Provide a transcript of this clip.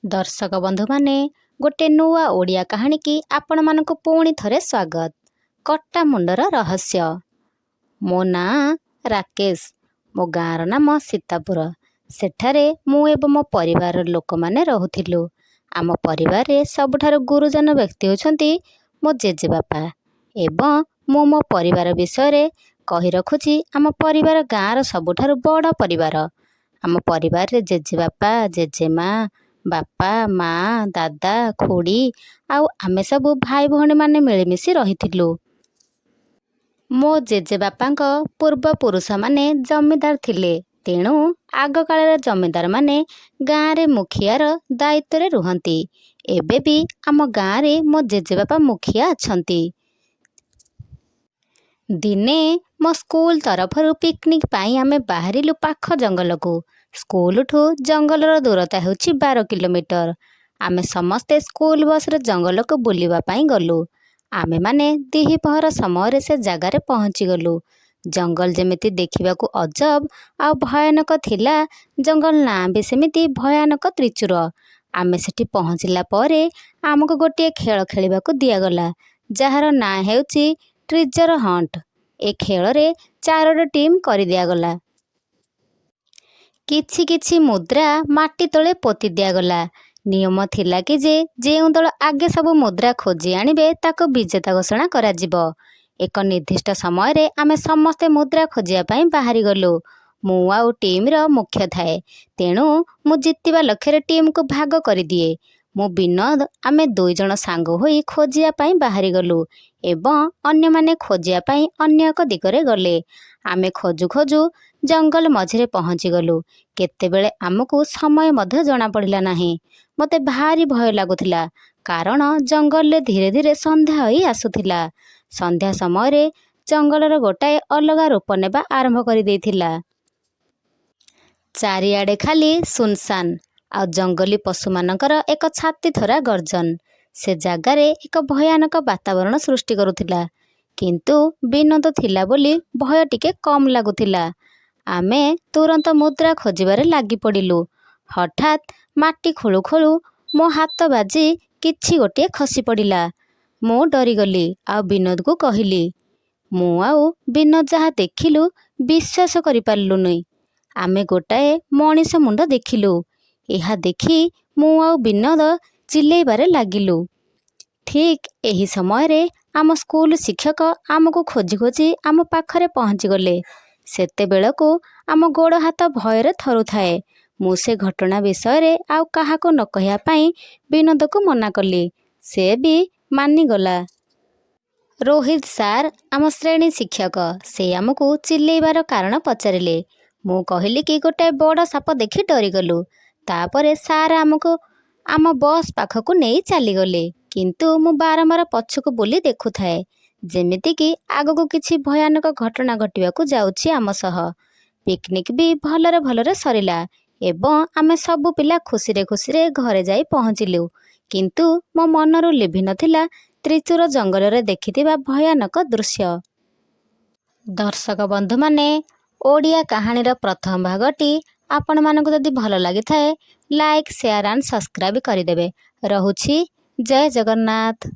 दर्शक बंधु माने गोटे नुआ ओडिया कहानी की आपण मानक पुणी थरे स्वागत। कट्टा मुंडर रहस्य। मो ना राकेश, मो गाँर नाम सीतापुर। सेठारे मु एवं मो परिवार लोक माने रहुथिलु। आम परिवार रे सबुठारु गुरुजन व्यक्ति होछंती मो जेजेबापा। एवं मु मो परिवार विषय रे कहि रखुची आम परिवार गाँर सबुठारु बड़ परिवार। आम परिवार रे जेजेबापा, जेजेमा, बापा, माँ, दादा, खुड़ी आउ आमे सबु भाई भौणी माने मिलिमिशि रहिथिलु। मो जेजेबापांक पूर्व पुरुष माने जमीदार थिले, तेणु आग कालर जमीदार माने गाँव रे मुखियार दायित्व रे रुहंती। एबे भी आम गाँव रे मो जेजेबापा मुखिया अछंती। दिने मो स्कूल तरफरु पिकनिक पाई आमे बाहरिलु पाख जंगल को। स्कूल ठू जंगलर दूरता हेउची 12 किलोमीटर। आमे समस्ते स्कूल बस रे जंगल को बुलिबा पाई गलु। आमे माने दिही पहर समय से जगार पहुँची गलु। जंगल जेमिति देखिबा को अजब आ भयानक थिला, जंगल ना भी सेमिति भयानक त्रिचुर। आमे सेठी पहुँचला परे आमको गोटे खेल खेलिबा को दिया गला, जहार ना हेउची ट्रेजर हंट। ए खेल रे 4 टीम करि दिया गला। किछि किछि मुद्रा माटी तले पोति दिया गला। नियम थिला कि जेउ दल आगे सब मुद्रा खोजी आनिबे ताको विजेता घोषणा करा जिवो। एक निर्दिष्ट समय रे आमे समस्ते मुद्रा खोजिया पाई बाहरी गलु। मु आउ टीम रो मुख्य थाए, तेणु मु जितिबा लक्ष्य रे टीम को भाग करि दिए। मु विनोद आमे 2 जण सांग होई खोजिया पाई बाहरी गलु एवं अन्य माने खोजिया पाई अन्य एक दिगरे गले। आमे खोजु खोजु जंगल मझिरे पहुँची गलु। केतेबेले आमको समय मध्य जना पड़िला नाही। मते भारी भय लागुथिला, कारण जंगल रे धीरे धीरे संध्या होई आसुथिला। संध्या समय रे जंगलर गोटाए अलगा रूप नेबा आरंभ करि देथिला। चारिआडे खाली सुनसान आ जंगली पशु मानकर एक छाती थरा गर्जन। से जगारे एक भयानक वातावरण सृष्टि करुथिला, किंतु विनोद थिला बोली भय टिके कम लागुथिला। आमे तुरंत मुद्रा खोजिबारे लागी पड़िलु। हठात माटी खोलु खोलु मो हाथ बाजी किछि गोटे खसी पड़िला। मु डरी गली आ विनोद को कहिली। मु आउ विनोद जहा देखिलु विश्वास करि पारलुनी। आमे गोटाए मनीष मुंड देखिलु। एहा देखि मु आउ विनोद चिल्लेबारे लागिलु। ठीक एही समय रे आम स्कूल शिक्षक आमको खोजी खोजी आम पाखरे पहुँची गले। सेते बेलको आम गोड़ हाथ भୟରେ थरुथाए। मु से घटना विषय रे आउ काहाको न कहिया पाई विनोद को मना कली। से भी मानिगला। रोहित सार आम श्रेणी शिक्षक, से आमको चिल्लेबार कारण पचारिले। मु कहिली कि गोटे बड़ साप देखि डरी गलु। तापरे सार आमको आम बस पाखको नेई चली गले, किंतु मु बारंबार पछको बुली देखुथाए, जेमिति कि आगको किछि भयानक घटना घटिबाकू जाउछि आम सह। पिकनिक भी भलरे भलरे सरिला एवं आमे सबु पिला खुशी रे घरे जाई पहुँचिलु। किंतु मो मनरु लिभि नथिला त्रिचुर जंगल रे देखिथिबा भयानक दृश्य। दर्शक बंधु माने ओडिया कहानीर प्रथम भागटी आपण मानकु जदि भल लागि थाए लाइक, शेयर एंड सब्सक्राइब करिदेबे। रहुछि। जय जगन्नाथ।